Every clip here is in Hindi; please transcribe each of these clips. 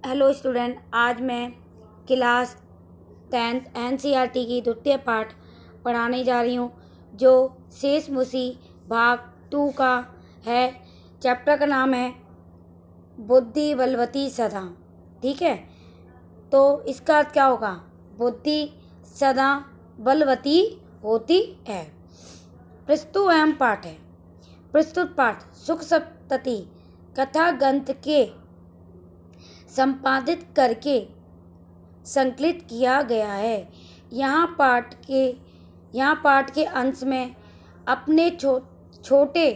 हेलो स्टूडेंट, आज मैं क्लास 10th एनसीईआरटी की द्वितीय पाठ पढ़ाने जा रही हूँ, जो शेष मुसी भाग 2 का है। चैप्टर का नाम है बुद्धि बलवती सदा। ठीक है, तो इसका अर्थ क्या होगा? बुद्धि सदा बलवती होती है। प्रस्तुत एवं पाठ है। प्रस्तुत पाठ सुख सप्तति कथा ग्रंथ के संपादित करके संकलित किया गया है। यहाँ पाठ के अंश में अपने छोटे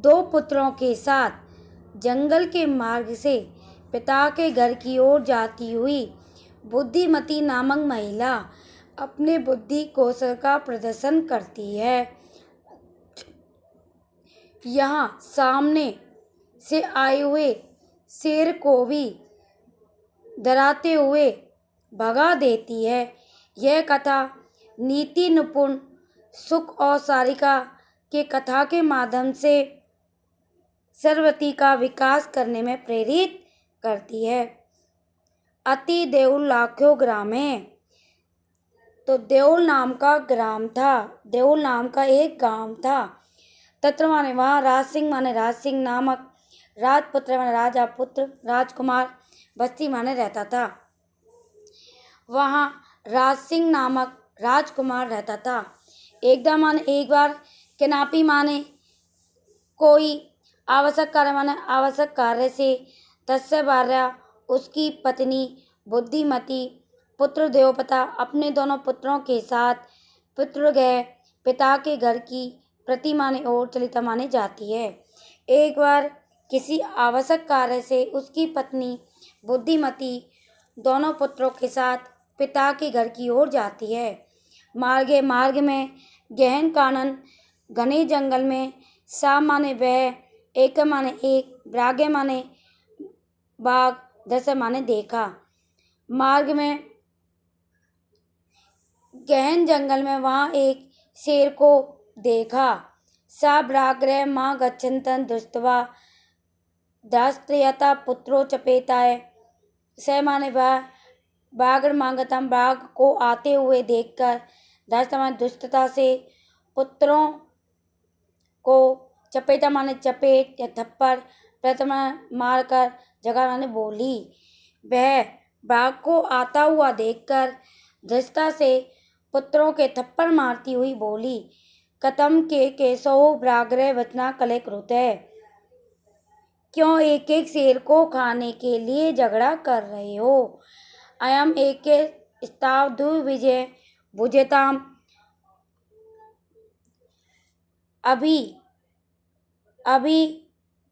2 पुत्रों के साथ जंगल के मार्ग से पिता के घर की ओर जाती हुई बुद्धिमती नामक महिला अपने बुद्धि कौशल का प्रदर्शन करती है। यहाँ सामने से आए हुए शेर को भी डराते हुए भगा देती है। यह कथा नीति निपुण सुख और सारिका के कथा के माध्यम से सरस्वती का विकास करने में प्रेरित करती है। अति देउल लाख्यो ग्राम है। तो देउल नाम का ग्राम था, देउल नाम का एक गांव था। तत्र माने वहाँ राज सिंह माने राज सिंह नामक राजपुत्र माने राजा पुत्र राजकुमार बस्ती माने रहता था। वहाँ राज सिंह नामक राजकुमार रहता था। एकदम माने एक बार, किनापी माने कोई आवश्यक कार्य से तस्य भार्या उसकी पत्नी बुद्धिमती पुत्र देवपता अपने दोनों पुत्रों के साथ पितृगृह पिता के घर की प्रति माने ओर चलिता माने जाती है। एक बार किसी आवश्यक कार्य से उसकी पत्नी बुद्धिमती दोनों पुत्रों के साथ पिता के घर की ओर जाती है। मार्ग में गहन कानन घने जंगल में सा माने वह, एक माने एक, ब्रागे माने बाघ, दस माने देखा। मार्ग में गहन जंगल में वहाँ एक शेर को देखा। सा ब्राग्रह माँ गच्छन्तन दृष्ट्वा दास्त्रयता पुत्रो चपेताय। स माने वह, बागड़ मांगतम बाघ को आते हुए देखकर दास्ता माने दुष्टता से, पुत्रों को, चपेटा माने चपेट या थप्पड़, प्रथमा मारकर जगह माने बोली। वह बाघ को आता हुआ देखकर धृष्टता से पुत्रों के थप्पड़ मारती हुई बोली, कतम के केशव ब्राग्रह वचना कले कृत है। क्यों एक एक शेर को खाने के लिए झगड़ा कर रहे हो? अयम एक के स्ताव दुर्विजय भुजताम। अभी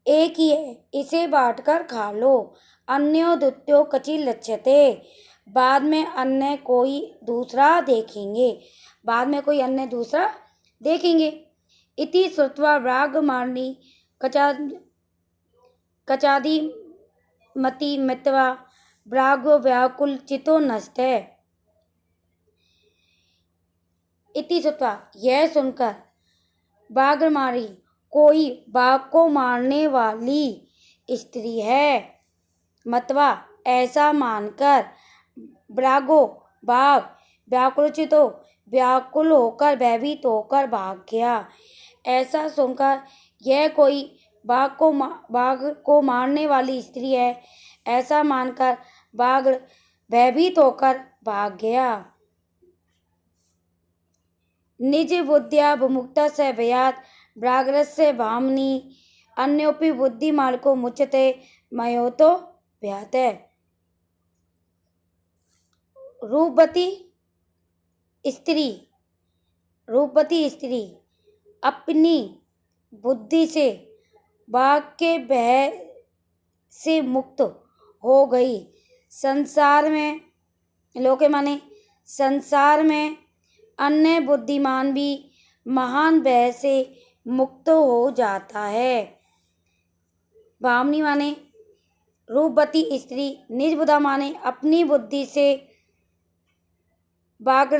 एक ही है, इसे बांटकर खा लो। अन्यो द्वितीयो कचि लक्ष्यते। बाद में अन्य कोई दूसरा देखेंगे। इति श्रुत्वा ब्राह्मणी कचादी मति मित्वा ब्राह्मो व्याकुल चितो नष्टे। इति श्रुत्वा, यह सुनकर, ब्राह्मणी कोई बाघ को मारने वाली स्त्री है, मतवा ऐसा मानकर, ब्रागो बाघ, व्याकुलचितो व्याकुल होकर भयभीत होकर भाग गया। ऐसा सुनकर, यह कोई बाघ को मारने वाली स्त्री है, ऐसा मानकर बाघ भयभीत होकर भाग गया। निज बुद्धिया विमुक्ता से भयात व्याघ्रस्य भामनी अन्योपि बुद्धि मार्गो मुच्यते मयोतो भयात। रूपवती स्त्री अपनी बुद्धि से बाघ के भय से मुक्त हो गई। संसार में अन्य बुद्धिमान भी महान भय से मुक्त हो जाता है। भामनी माने रूपवती स्त्री, निज बुद्धा माने अपनी बुद्धि से, बाघ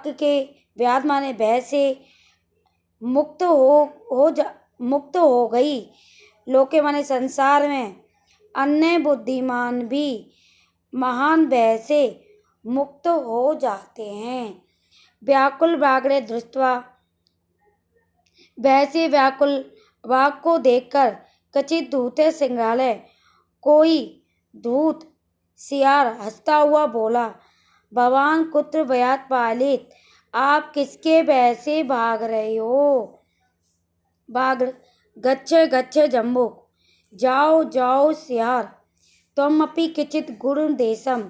के व्याध माने भय से मुक्त हो गई। लोके माने संसार में, अन्य बुद्धिमान भी महान भय से मुक्त हो जाते हैं। व्याकुल व्याघ्र दृष्ट्वा, भय से व्याकुल बाघ को देखकर कचित धूते संग्रहालय, कोई धूत सियार हंसता हुआ बोला, भवान कुत्र भयात पालित, आप किसके भय से भाग रहे हो? बाघ, गच्छे गच्छे जम्बुक, जाओ जाओ सियार, त्वमपि किंचित गुरु देशम,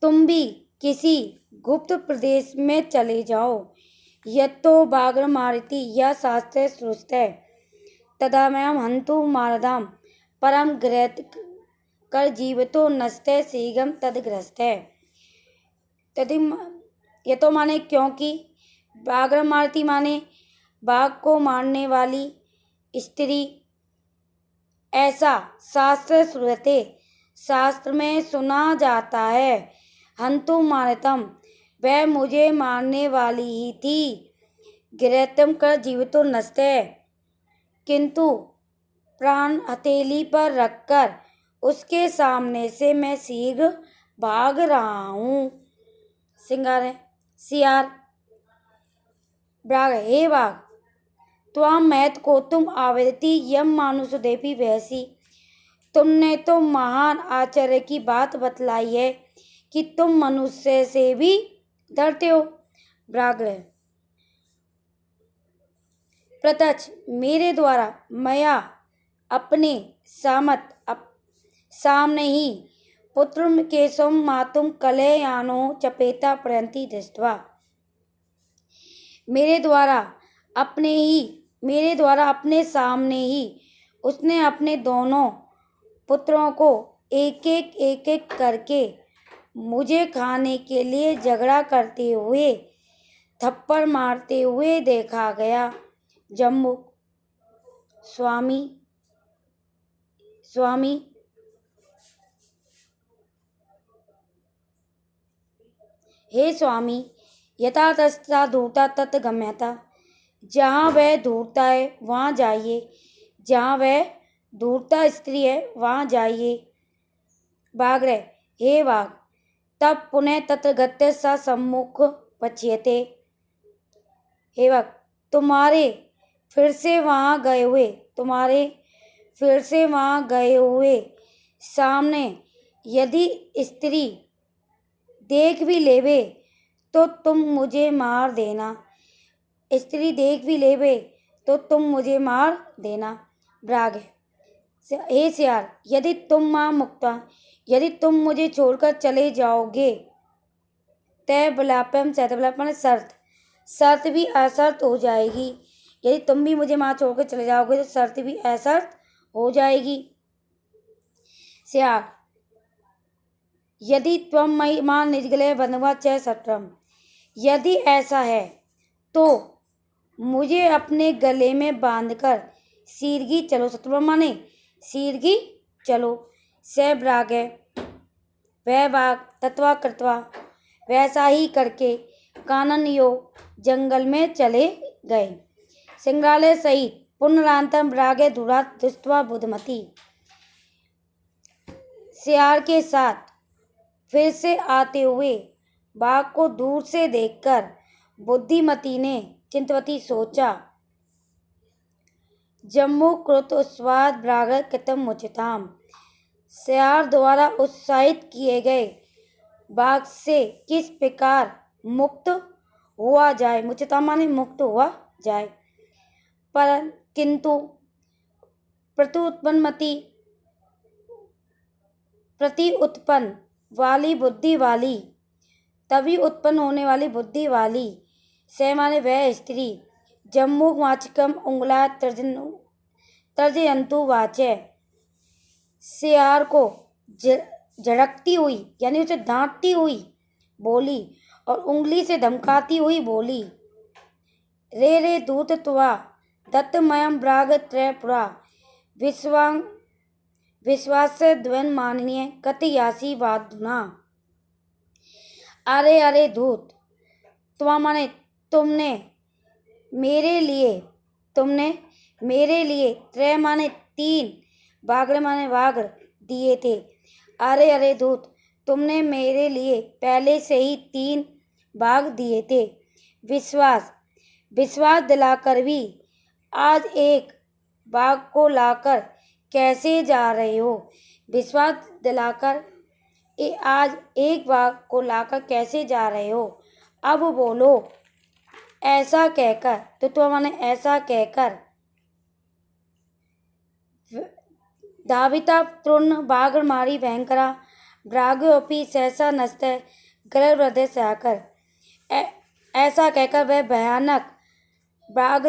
तुम भी किसी गुप्त प्रदेश में चले जाओ। यत्तो बाघ मारती यह शास्त्र श्रुते, तदामयम हंतु मारदाम, परम गृहत कर जीवतो नस्ते शीघ्रम तदग्रस्ते। तदि ये तो माने क्योंकि, बाघ मारती माने बाघ को मारने वाली स्त्री, ऐसा शास्त्र श्रुते शास्त्र में सुना जाता है। हंतु मारतम, वह मुझे मारने वाली ही थी। गृहतम कर जीवितो नस्ते, किंतु प्राण हथेली पर रखकर उसके सामने से मैं शीघ्र भाग रहा हूँ। सिंगार है सियार, बाघ, हे बाघ, त्वाम मैत को तुम आवेदती यम मानुष देवी वैसी, तुमने तो महान आश्चर्य की बात बतलाई है कि तुम मनुष्य से भी डरते हो। व्याघ्र, प्रत्यक्ष मेरे द्वारा मया अपने सामने ही पुत्र केशव मातुम कलयानो चपेता प्रयंती दृष्ट्वा, मेरे द्वारा अपने सामने ही उसने अपने दोनों पुत्रों को एक एक करके मुझे खाने के लिए झगड़ा करते हुए, थप्पड़ मारते हुए देखा गया। जम्बुक, स्वामी स्वामी, हे स्वामी, यथा तथा धूर्ता तत् गम्यता, जहाँ वह धूर्ता है वहाँ जाइए, जहाँ वह धूर्ता स्त्री है वहाँ जाइए। बाघ, हे बाघ, तब पुनः तत्र गत्य स सम्मुख पच्यते, हे बाघ, तुम्हारे फिर से वहाँ गए हुए सामने यदि स्त्री देख भी लेवे तो तुम मुझे मार देना, व्याघ्र, हे सियार, यदि तुम मां मुक्ता, यदि तुम मुझे छोड़कर चले जाओगे, तय बलापम शर्त, शर्त भी असर्त हो जाएगी। यदि तुम भी मुझे मां छोड़कर चले जाओगे तो शर्त भी असर्त हो जाएगी। सियार, यदि त्वं मयि मां निजगले बंधवा च शत्रम, यदि ऐसा है तो मुझे अपने गले में बांधकर सीरगी चलो, शत्रु माने सीरगी चलो। स व्याघ्र, वह बाघ तत्वा कृत्वा, वैसा ही करके कानन यो जंगल में चले गए। संग्रहालय सहित पुनरांतम व्याघ्र धुरा दृष्ट्वा बुद्धमती, सियार के साथ फिर से आते हुए बाघ को दूर से देखकर बुद्धिमती ने चिंतवती सोचा, जम्मू कृत स्वाद व्याघ्र कृतम मुचिताम, सियार द्वारा उत्साहित किए गए बाघ से किस प्रकार मुक्त हुआ जाए, मुचिताम माने मुक्त हुआ जाए। पर किंतु प्रति उत्पन्न वाली बुद्धि वाली, तभी उत्पन्न होने वाली बुद्धि वाली, से माने वह स्त्री, जम्मू वाचिकम उंगला तर्जयंतु वाचे, सियार को झड़कती हुई यानी उसे डांटती हुई बोली और उंगली से धमकाती हुई बोली, रे दूत त्वा दत्तमयम व्याघ्र त्रयपुरा विश्वास द्वन माननीय कथयासी वाधुना। अरे दूत, त्वा माने तुमने मेरे लिए, त्रय माने तीन, व्याघ्र माने व्याघ्र, दिए थे। अरे अरे धूत, तुमने मेरे लिए पहले से ही 3 बाघ दिए थे। विश्वास विश्वास दिलाकर भी आज एक बाघ को लाकर कैसे जा रहे हो? विश्वास दिलाकर आज एक बाघ को लाकर कैसे जा रहे हो? अब बोलो। ऐसा कहकर ऐसा कहकर धाविता तृण बाघमारी भयंकरा भ्राग्योपि सहसा नष्टः गर्भहृदय सहकर। ऐसा कहकर वह भयानक बाघ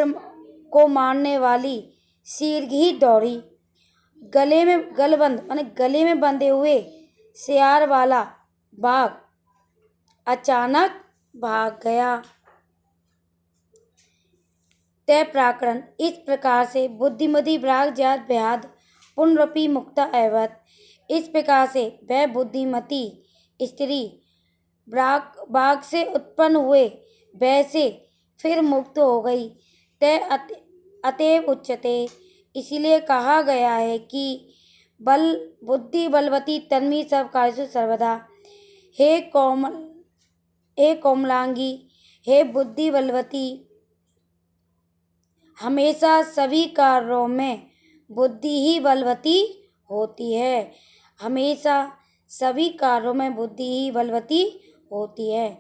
को मारने वाली शीघ्र दौड़ी। गले में बंधे हुए सियार वाला बाघ अचानक भाग गया। तय प्रकरण इस प्रकार से बुद्धिमती बाघ जात भयाद पुनरपि मुक्ता एवत। इस प्रकार से वह बुद्धिमती स्त्री बाघ से उत्पन्न हुए भय से फिर मुक्त हो गई। तय अतएव उच्यते, इसलिए कहा गया है कि बुद्धि बलवती तन्वी सब कार्येषु सर्वदा। हे कोमलांगी, हे बुद्धि बलवती, हमेशा सभी कार्यों में बुद्धि ही बलवती होती है। हमेशा सभी कार्यों में बुद्धि ही बलवती होती है।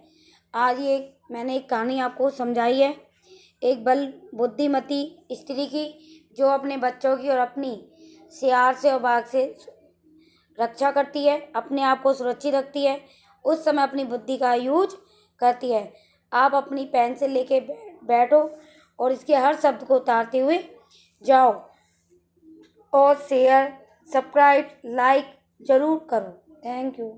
आज मैंने एक कहानी आपको समझाई है, एक बुद्धिमती स्त्री की, जो अपने बच्चों की और अपनी सियार से और बाघ से रक्षा करती है, अपने आप को सुरक्षित रखती है, उस समय अपनी बुद्धि का यूज करती है। आप अपनी पेंसिल लेके बैठो और इसके हर शब्द को उतारते हुए जाओ और शेयर, सब्सक्राइब, लाइक जरूर करो। Thank you.